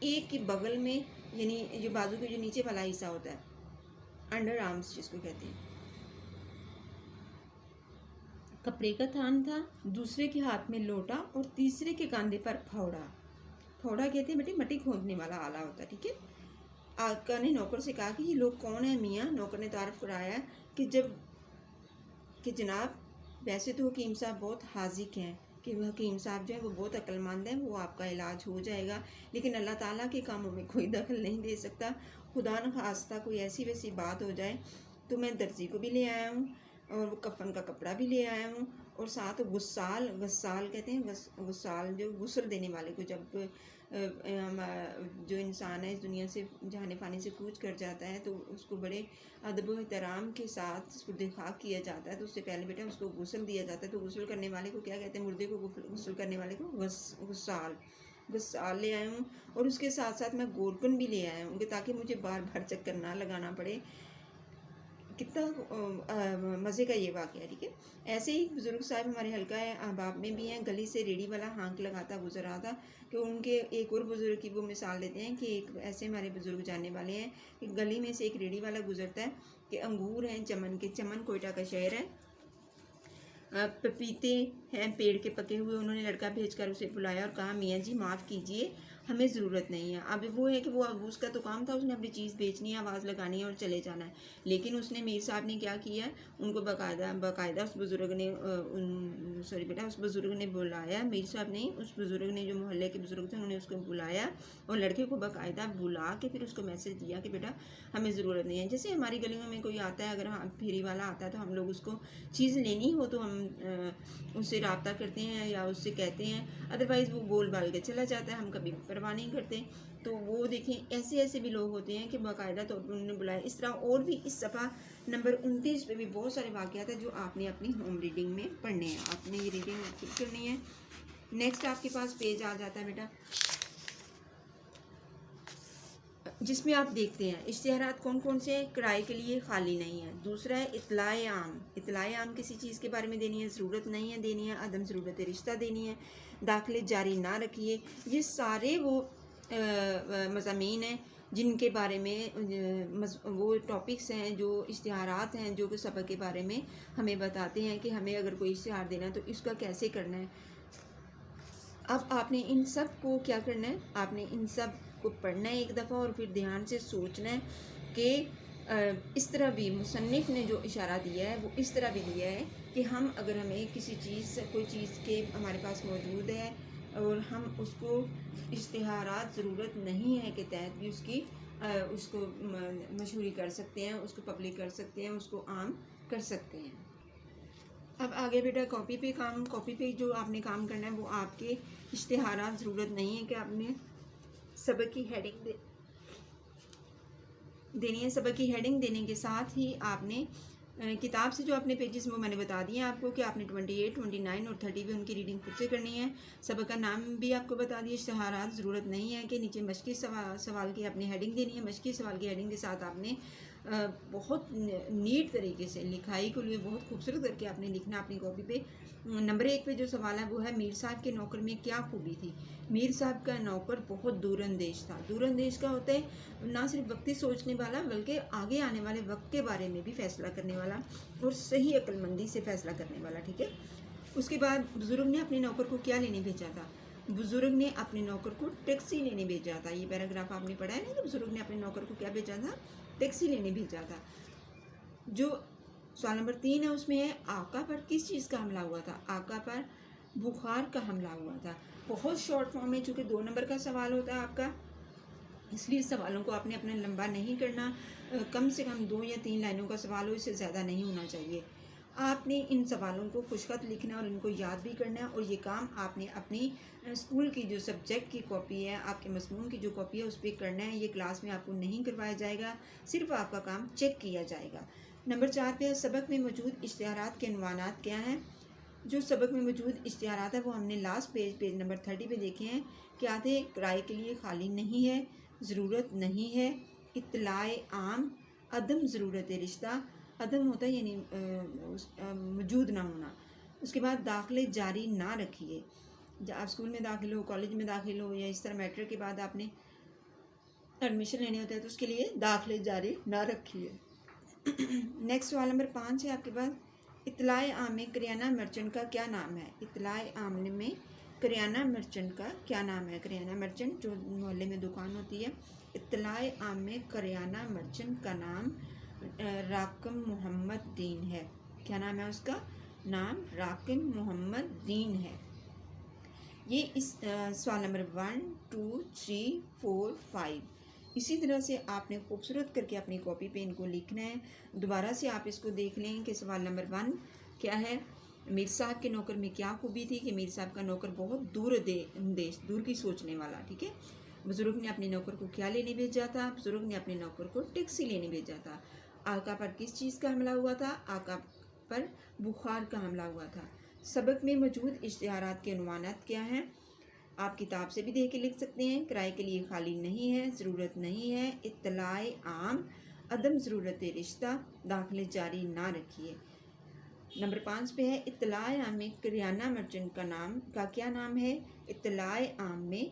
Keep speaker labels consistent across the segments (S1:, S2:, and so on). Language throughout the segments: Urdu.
S1: ایک کے بغل میں، یعنی جو بازو کے جو نیچے والا حصہ ہوتا ہے، انڈر آرمز جس کو کہتے ہیں، کپڑے کا تھان تھا، دوسرے کے ہاتھ میں لوٹا اور تیسرے کے کاندھے پر پھوڑا. پھوڑا کہتے ہیں بیٹے مٹی کھودنے والا آلہ ہوتا ہے. ٹھیک ہے. آقا نے نوکر سے کہا کہ یہ لوگ کون ہیں میاں؟ نوکر نے تعارف کرایا کہ جناب ویسے تو حکیم صاحب بہت حاذق ہیں، کہ حکیم صاحب جو ہے وہ بہت عقل مند ہیں، وہ آپ کا علاج ہو جائے گا، لیکن اللہ تعالیٰ کے کاموں میں کوئی دخل نہیں دے سکتا. خدا نخواستہ کوئی ایسی ویسی بات ہو جائے تو میں درزی کو بھی لے آیا ہوں، اور وہ کفن کا کپڑا بھی لے آیا ہوں، اور ساتھ غسال کہتے ہیں، غسال جو غسل دینے والے کو، جب جو انسان ہے اس دنیا سے جہان فانی سے کوچ کر جاتا ہے تو اس کو بڑے ادب و احترام کے ساتھ اس کو دفاع کیا جاتا ہے. تو اس سے پہلے بیٹا اس کو غسل دیا جاتا ہے. تو غسل کرنے والے کو کیا کہتے ہیں؟ مردے کو غسل کرنے والے کو غسال لے آئے ہوں، اور اس کے ساتھ ساتھ میں گورکن بھی لے آیا ہوں کہ تاکہ مجھے بار بار چکر نہ لگانا پڑے. کتنا مزے کا یہ واقعہ. ٹھیک ہے. ایسے ہی بزرگ صاحب ہمارے حلقہ احباب میں بھی ہیں. گلی سے ریڑھی والا ہانک لگاتا گزر رہا تھا، کہ ان کے ایک اور بزرگ کی وہ مثال دیتے ہیں کہ ایک ایسے ہمارے بزرگ جاننے والے ہیں کہ گلی میں سے ایک ریڑھی والا گزرتا ہے کہ انگور ہیں چمن کے، چمن کوئٹہ کا شہر ہے، پپیتے ہیں پیڑ کے پکے ہوئے. انہوں نے لڑکا بھیج کر اسے بلایا اور کہا میاں جی معاف کیجئے، ہمیں ضرورت نہیں ہے. اب وہ ہے کہ وہ اس کا تو کام تھا، اس نے اپنی چیز بیچنی ہے، آواز لگانی ہے اور چلے جانا ہے. لیکن اس نے میر صاحب نے کیا کیا ہے، ان کو باقاعدہ اس بزرگ نے اس بزرگ نے بلایا. میر صاحب نے، اس بزرگ نے، جو محلے کے بزرگ تھے، انہوں نے اس کو بلایا اور لڑکے کو باقاعدہ بلا کے پھر اس کو میسج دیا کہ بیٹا ہمیں ضرورت نہیں ہے. جیسے ہماری گلیوں میں کوئی آتا ہے، اگر پھیری والا آتا ہے تو ہم لوگ اس کو چیز لینی ہو تو ہم اس سے رابطہ کرتے ہیں یا اس سے کہتے ہیں، ادروائز وہ بول بال کے چلا جاتا ہے، ہم کبھی پرواہ نہیں کرتے. تو وہ دیکھیں ایسے بھی لوگ ہوتے ہیں کہ باقاعدہ طور پر انہوں نے بلایا. اس طرح اور بھی اس صفحہ نمبر 29 پہ بھی بہت سارے واقعات ہیں جو آپ نے اپنی ہوم ریڈنگ میں پڑھنے ہیں. آپ نے یہ ریڈنگ خود کرنی ہے. نیکسٹ آپ کے پاس پیج آ جاتا ہے بیٹا، جس میں آپ دیکھتے ہیں اشتہارات کون کون سے کرائے کے لیے خالی نہیں ہے. دوسرا ہے اطلاع عام. اطلاع عام کسی چیز کے بارے میں دینی ہے، ضرورت نہیں ہے دینی ہے، عدم ضرورت رشتہ دینی ہے، داخلے جاری نہ رکھیے. یہ سارے وہ مضامین ہیں جن کے بارے میں وہ ٹاپکس ہیں، جو اشتہارات ہیں جو کہ سبق کے بارے میں ہمیں بتاتے ہیں کہ ہمیں اگر کوئی اشتہار دینا ہے تو اس کا کیسے کرنا ہے. اب آپ نے ان سب کو کیا کرنا ہے، آپ نے ان سب کو پڑھنا ہے ایک دفعہ، اور پھر دھیان سے سوچنا ہے کہ اس طرح بھی مصنف نے جو اشارہ دیا ہے وہ اس طرح بھی دیا ہے کہ ہم اگر ہمیں کسی چیز کوئی چیز کے ہمارے پاس موجود ہے اور ہم اس کو اشتہارات ضرورت نہیں ہے کے تحت بھی اس کو مشہوری کر سکتے ہیں، اس کو پبلک کر سکتے ہیں، اس کو عام کر سکتے ہیں. اب آگے بیٹا کاپی پہ جو آپ نے کام کرنا ہے وہ آپ کے اشتہارات ضرورت نہیں ہے کہ آپ نے سبق کی ہیڈنگ دینی ہے. سبق کی ہیڈنگ دینے کے ساتھ ہی آپ نے کتاب سے جو اپنے پیجز میں نے بتا دیے ہیں آپ کو کہ آپ نے 28, 29 اور 30 بھی ان کی ریڈنگ خود سے کرنی ہے. سبق کا نام بھی آپ کو بتا دیے. اشتہارات ضرورت نہیں ہے کہ نیچے مشقی سوال کی اپنی ہیڈنگ دینی ہے. مشقی سوال کی ہیڈنگ کے ساتھ آپ نے بہت نیٹ طریقے سے لکھائی کو لیے بہت خوبصورت کر کے آپ نے لکھنا اپنی کاپی پہ. نمبر 1 پہ جو سوال ہے وہ ہے میر صاحب کے نوکر میں کیا خوبی تھی. میر صاحب کا نوکر بہت دور اندیش تھا. دور اندیش کا ہوتا ہے نہ صرف وقتی سوچنے والا بلکہ آگے آنے والے وقت کے بارے میں بھی فیصلہ کرنے والا اور صحیح عقل مندی سے فیصلہ کرنے والا. ٹھیک ہے. اس کے بعد بزرگ نے اپنے نوکر کو کیا لینے بھیجا تھا. بزرگ نے اپنے نوکر کو ٹیکسی لینے بھیجا تھا. یہ پیراگراف آپ نے پڑھا ہے نا کہ بزرگ نے اپنے نوکر کو کیا بھیجا تھا، ٹیکسی لینے بھیجا تھا. جو سوال نمبر 3 ہے اس میں ہے آقا پر کس چیز کا حملہ ہوا تھا. آقا پر بخار کا حملہ ہوا تھا. بہت شارٹ فارم ہے، چونکہ 2 نمبر کا سوال ہوتا ہے آپ کا، اس لیے سوالوں کو آپ نے اپنا لمبا نہیں کرنا. کم سے کم 2 یا 3 لائنوں کا سوال ہو، اس سے زیادہ نہیں ہونا چاہیے. آپ نے ان سوالوں کو خوش خط لکھنا اور ان کو یاد بھی کرنا ہے، اور یہ کام آپ نے اپنی اسکول کی جو سبجیکٹ کی کاپی ہے، آپ کے مضمون کی جو کاپی ہے اس پہ کرنا ہے. یہ کلاس میں آپ کو نہیں کروایا جائے گا، صرف آپ کا کام چیک کیا جائے گا. نمبر 4 پہ سبق میں موجود اشتہارات کے عنوانات کیا ہیں. جو سبق میں موجود اشتہارات ہیں وہ ہم نے لاسٹ پیج نمبر 30 پہ دیکھے ہیں. کیا تھے؟ کرائے کے لیے خالی نہیں ہے، ضرورت نہیں ہے، اطلاع عام، عدم ضرورت رشتہ. عدم ہوتا ہے یعنی موجود نہ ہونا. اس کے بعد داخلے جاری نہ رکھیے. جب آپ اسکول میں داخل ہو، کالج میں داخل ہو یا اس طرح میٹرک کے بعد آپ نے ایڈمیشن لینے ہوتے ہیں تو اس کے لیے داخلے جاری نہ رکھیے۔ نیکسٹ سوال نمبر 5 ہے آپ کے پاس، اطلاع عام میں کریانہ مرچنٹ کا کیا نام ہے؟ اطلاع عام میں کریانہ مرچنٹ کا کیا نام ہے؟ کریانہ مرچنٹ جو محلے میں دکان ہوتی ہے، اطلاع عام میں کریانہ مرچنٹ کا نام راکم محمد دین ہے۔ کیا نام ہے اس کا؟ نام راکم محمد دین ہے۔ یہ اس سوال نمبر 1 2 3 4 5 اسی طرح سے آپ نے خوبصورت کر کے اپنی کاپی پہ ان کو لکھنا ہے۔ دوبارہ سے آپ اس کو دیکھ لیں کہ سوال نمبر 1 کیا ہے؟ میر صاحب کے نوکر میں کیا خوبی تھی کہ میر صاحب کا نوکر بہت دور کی سوچنے والا، ٹھیک ہے۔ بزرگ نے اپنے نوکر کو کیا لینے بھیجا تھا؟ بزرگ نے اپنے نوکر کو ٹیکسی لینے بھیجا تھا۔ آقا پر کس چیز کا حملہ ہوا تھا؟ آقا پر بخار کا حملہ ہوا تھا۔ سبق میں موجود اشتہارات کے عنوانات کیا ہیں؟ آپ کتاب سے بھی دیکھ کے لکھ سکتے ہیں۔ کرائے کے لیے خالی نہیں ہے، ضرورت نہیں ہے، اطلاع عام، عدم ضرورت رشتہ، داخلے جاری نہ رکھیے۔ نمبر 5 پہ ہے، اطلاع عام میں کریانہ مرچنٹ کا کیا نام ہے؟ اطلاع عام میں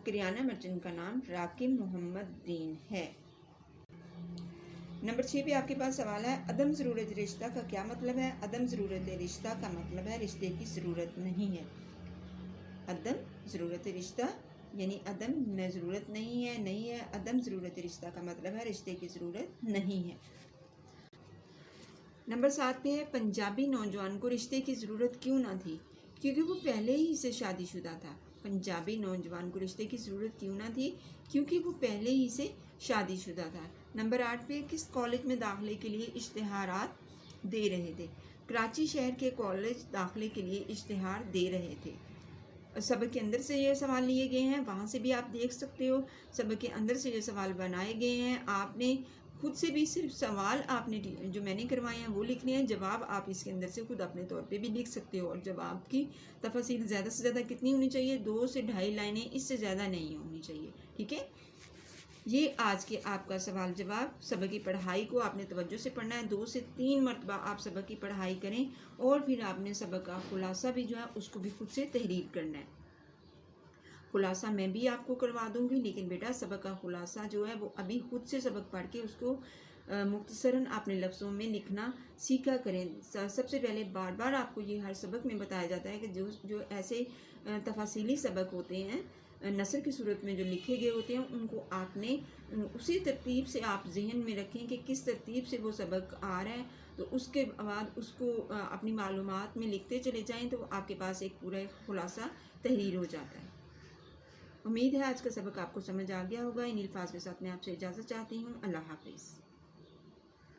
S1: کریانہ مرچنٹ کا نام راکم محمد دین ہے۔ نمبر 6 پہ آپ کے پاس سوال ہے، عدم ضرورت رشتہ کا کیا مطلب ہے؟ عدم ضرورت رشتہ کا مطلب ہے رشتے کی ضرورت نہیں ہے۔ عدم ضرورت رشتہ یعنی عدم میں ضرورت نہیں ہے، عدم ضرورت رشتہ کا مطلب ہے رشتے کی ضرورت نہیں ہے۔ نمبر 7 پہ ہے، پنجابی نوجوان کو رشتے کی ضرورت کیوں نہ تھی؟ کیونکہ وہ پہلے ہی سے شادی شدہ تھا۔ پنجابی نوجوان کو رشتے کی ضرورت کیوں نہ تھی؟ کیونکہ وہ پہلے ہی سے شادی شدہ تھا۔ نمبر 8 پہ، کس کالج میں داخلے کے لیے اشتہارات دے رہے تھے؟ کراچی شہر کے کالج داخلے کے لیے اشتہار دے رہے تھے۔ سبق کے اندر سے یہ سوال لیے گئے ہیں، وہاں سے بھی آپ دیکھ سکتے ہو۔ سبق کے اندر سے یہ سوال بنائے گئے ہیں، آپ نے خود سے بھی صرف سوال آپ نے جو میں نے کروائے ہیں وہ لکھنے ہیں، جواب آپ اس کے اندر سے خود اپنے طور پہ بھی لکھ سکتے ہو۔ اور جواب کی تفاصیل زیادہ سے زیادہ کتنی ہونی چاہیے؟ 2 سے 2.5 لائنیں، اس سے زیادہ نہیں ہونی چاہیے، ٹھیک ہے۔ یہ آج کے آپ کا سوال جواب۔ سبق کی پڑھائی کو آپ نے توجہ سے پڑھنا ہے، 2 سے 3 مرتبہ آپ سبق کی پڑھائی کریں، اور پھر آپ نے سبق کا خلاصہ بھی جو ہے اس کو بھی خود سے تحریر کرنا ہے۔ خلاصہ میں بھی آپ کو کروا دوں گی، لیکن بیٹا سبق کا خلاصہ جو ہے وہ ابھی خود سے سبق پڑھ کے اس کو مختصراً اپنے لفظوں میں لکھنا سیکھا کریں۔ سب سے پہلے بار بار آپ کو یہ ہر سبق میں بتایا جاتا ہے کہ جو ایسے تفاصیلی سبق ہوتے ہیں نثر کی صورت میں جو لکھے گئے ہوتے ہیں، ان کو آپ نے اسی ترتیب سے آپ ذہن میں رکھیں کہ کس ترتیب سے وہ سبق آ رہا ہے، تو اس کے بعد اس کو اپنی معلومات میں لکھتے چلے جائیں تو آپ کے پاس ایک پورا خلاصہ تحریر ہو جاتا ہے۔ امید ہے آج کا سبق آپ کو سمجھ آ گیا ہوگا۔ ان الفاظ کے ساتھ میں آپ سے اجازت چاہتی ہوں۔ اللہ حافظ۔